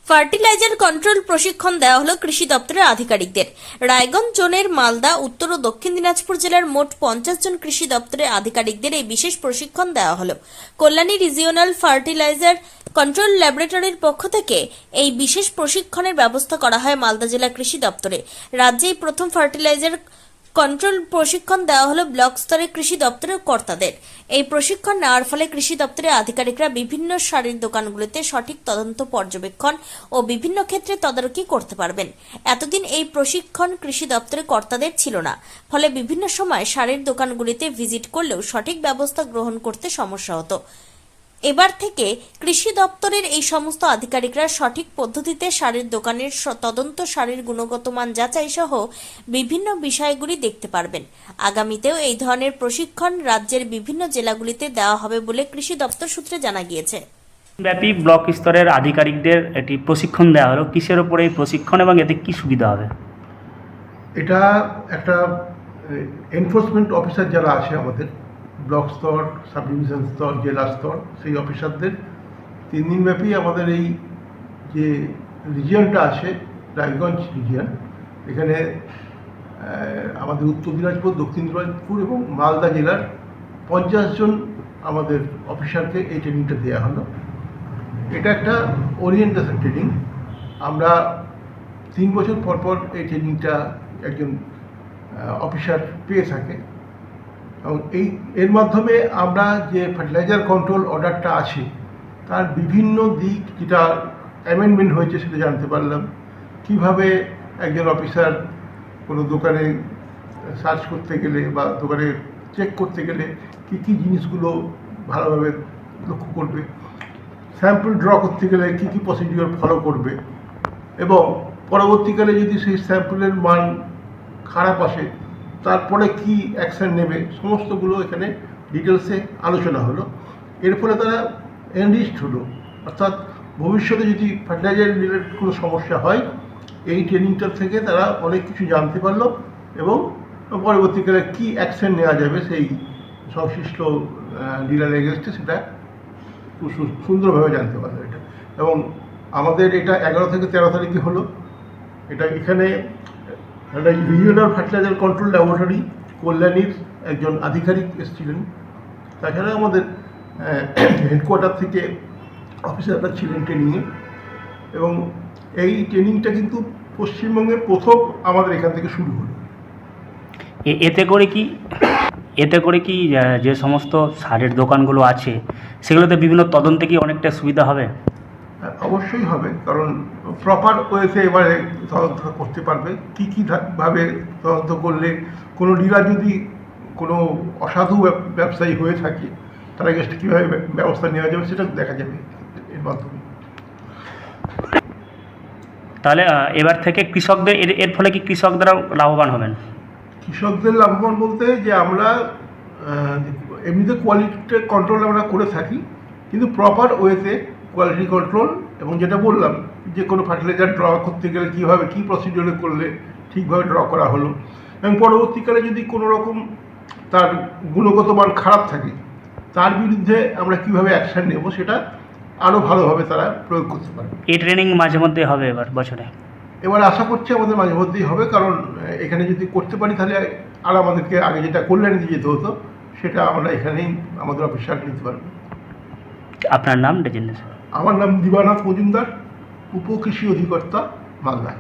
Fertiliser control প্রশিক্ষণ দেওয়া হলো কৃষি দপ্তরের আধিকারিকদের। রায়গঞ্জ জোনের মালদা, উত্তর ও দক্ষিণ দিনাজপুর জেলার মোট 50 জন কৃষি দপ্তরের আধিকারিকদের এই বিশেষ প্রশিক্ষণ দেওয়া হলো। কল্যাণী রিজিওনাল ফার্টিলাইজার কন্ট্রোল ল্যাবরেটরির পক্ষ থেকে এই বিশেষ প্রশিক্ষণের ব্যবস্থা করা হয় মালদা জেলা কৃষি দপ্তরে। রাজ্যেই প্রথম ফার্টিলাইজার কন্ট্রোল প্রশিক্ষণ দেওয়া হলো ব্লক স্তরে কৃষি দপ্তরের কর্তাদের। এই প্রশিক্ষণ নেওয়ার ফলে কৃষি দপ্তরের আধিকারিকরা বিভিন্ন সারের দোকানগুলিতে সঠিক তদন্ত, পর্যবেক্ষণ ও বিভিন্ন ক্ষেত্রে তদারকি করতে পারবেন। এতদিন এই প্রশিক্ষণ কৃষি দপ্তরের কর্তাদের ছিল না, ফলে বিভিন্ন সময় সারের দোকানগুলিতে ভিজিট করলেও সঠিক ব্যবস্থা গ্রহণ করতে সমস্যা হতো। এবার থেকে কৃষি দপ্তরের এই সমস্ত আধিকারিকরা সঠিক পদ্ধতিতে সারের দোকানের তদন্ত, সারের গুণগত মান যাচাই সহ বিভিন্ন বিষয়গুলি দেখতে পারবেন। আগামীতেও এই ধরনের প্রশিক্ষণ রাজ্যের বিভিন্ন জেলাগুলিতে দেওয়া হবে বলে কৃষি দপ্তর সূত্রে জানা গিয়েছে। ব্যাপী ব্লক স্তরের আধিকারিকদের একটি প্রশিক্ষণ দেওয়া হলো, কিসের ওপরে এই প্রশিক্ষণ এবং এতে কি সুবিধা হবে? এটা একটা এনফোর্সমেন্ট অফিসার যারা আছে আমাদের ব্লক স্তর, সাব ডিভিশন স্তর, জেলা স্তর, সেই অফিসারদের 3 দিনব্যাপী আমাদের এই যে রিজিয়নটা আছে রায়গঞ্জ রিজিয়ন, এখানে আমাদের উত্তর দিনাজপুর, দক্ষিণ দিনাজপুর এবং মালদা জেলার 50 জন আমাদের অফিসারকে এই ট্রেনিংটা দেওয়া হলো। এটা একটা ওরিয়েন্টেশন ট্রেনিং। আমরা 3 বছর পর পর এই ট্রেনিংটা একজন অফিসার পেয়ে থাকে এবং এর মাধ্যমে আমরা যে ফার্টিলাইজার কন্ট্রোল অর্ডারটা আছে তার বিভিন্ন দিক যেটা অ্যামেন্ডমেন্ট হয়েছে সেটা জানতে পারলাম। কিভাবে একজন অফিসার কোনো দোকানে সার্চ করতে গেলে বা দোকানে চেক করতে গেলে কী কী জিনিসগুলো ভালোভাবে লক্ষ্য করবে, স্যাম্পল ড্র করতে গেলে কী কী প্রসিডিওর ফলো করবে এবং পরবর্তীকালে যদি সেই স্যাম্পলের মান খারাপ আসে তারপরে কি অ্যাকশন নেবে, সমস্তগুলো এখানে ডিটেলসে আলোচনা হলো। এর ফলে তারা এনরিচড হলো, অর্থাৎ ভবিষ্যতে যদি ফার্টিলাইজার রিলেটেড কোনো সমস্যা হয় এই ট্রেনিংটার থেকে তারা অনেক কিছু জানতে পারলো এবং পরবর্তীকালে কি অ্যাকশন নেওয়া যাবে সেই সংশ্লিষ্ট ডিলার এগেনস্টে সেটা খুব সুন্দরভাবে জানতে পারলো এটা। এবং আমাদের এটা 11 থেকে 13 তারিখে হলো। এটা এখানে একটা রিজিওনাল ফার্টিলাইজার কন্ট্রোল ল্যাবরেটরি কল্যাণীর একজন আধিকারিক এসেছিলেন, তাছাড়া আমাদের হেডকোয়ার্টার থেকে অফিসাররা ছিলেন ট্রেনিংয়ে। এবং এই ট্রেনিংটা কিন্তু পশ্চিমবঙ্গে প্রথম আমাদের এখান থেকে শুরু হলো। এতে করে কি যে সমস্ত সারের দোকানগুলো আছে সেগুলোতে বিভিন্ন তদন্তে কি অনেকটা সুবিধা হবে? অবশ্যই হবে, কারণ প্রপার ওয়েতে এবারে তদন্ত করতে পারবে। কী ভাবে তদন্ত করলে কোনো ডিলার যদি কোনো অসাধু ব্যবসায়ী হয়ে থাকে তার এগেনস্টে কীভাবে ব্যবস্থা নেওয়া যাবে সেটা দেখা যাবে এর মাধ্যমে। তাহলে এবার থেকে কৃষকদের এর ফলে কি কৃষকরা লাভবান হবেন? কৃষকদের লাভবান বলতে যে আমরা এমনিতে কোয়ালিটি কন্ট্রোল আমরা করে থাকি, কিন্তু প্রপার ওয়েতে কোয়ালিটি কন্ট্রোল এবং যেটা বললাম যে কোনো ফার্টিলাইজার ড্র করতে গেলে কীভাবে কী প্রসিডিওরে করলে ঠিকভাবে ড্র করা হলো এবং পরবর্তীকালে যদি কোনো রকম তার গুণগত মান খারাপ থাকে তার বিরুদ্ধে আমরা কীভাবে অ্যাকশান নেব সেটা আরও ভালোভাবে তারা প্রয়োগ করতে পারে। এই ট্রেনিং মাঝে মধ্যে হবে বছরে? এবার আশা করছি আমাদের মাঝে মধ্যেই হবে, কারণ এখানে যদি করতে পারি তাহলে আর আমাদেরকে আগে যেটা কল্যাণীতে যেতে হতো সেটা আমরা এখানেই আমাদের অফিসার নিতে পারবো। আপনার নাম ডেজিগনেশন? আমার নাম দিবানাথ মজুমদার, উপকৃষি অধিকর্তা, মালদা।